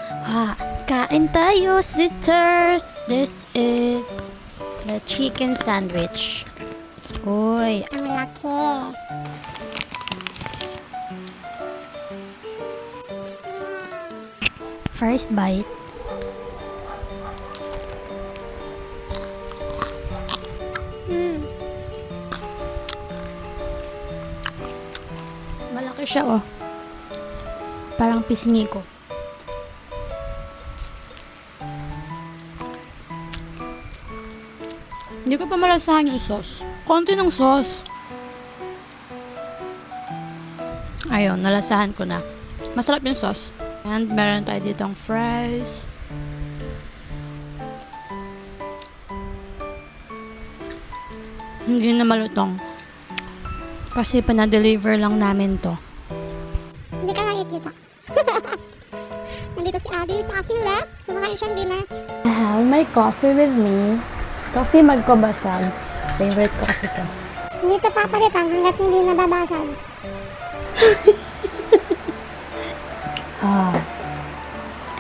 Ha, kain tayo, sisters! This is the chicken sandwich. Uy, Ang laki. first bite. Malaki siya, oh. Parang pisngi ko. Hindi ko pa malasahan yung sauce. Konti ng sauce. Ayun, nalasahan ko na. Masarap yung sauce. And meron tayo ditong fries. Hindi na malutong. Kasi pana-deliver lang namin to. Hindi ka nakikita. Nandito si Abby sa aking left. Kumakain siyang dinner. I have my coffee with me. Coffee magkabasag. Favorite ko kasi to. Hindi ka papalitan hanggat hindi nababasag.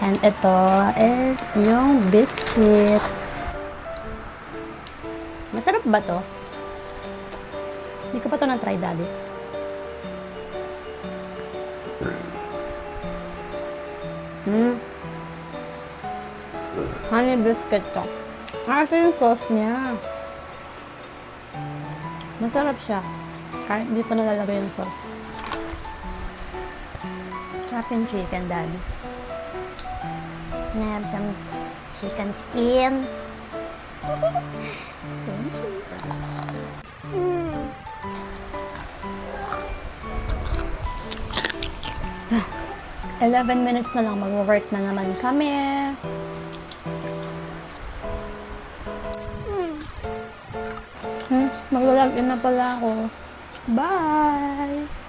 And ito is yung biscuit. Masarap ba to? Hindi ko pa to na-try, Daddy. Honey biscuit to. Ito yung sauce niya. Masarap siya. Kahit hindi pa nalalagay yung sauce. Sarap yung chicken, Daddy. Can I have some chicken skin? Thank you. 11 minutes na lang mag-work na naman kami. Maglalagin na pala ako. Bye!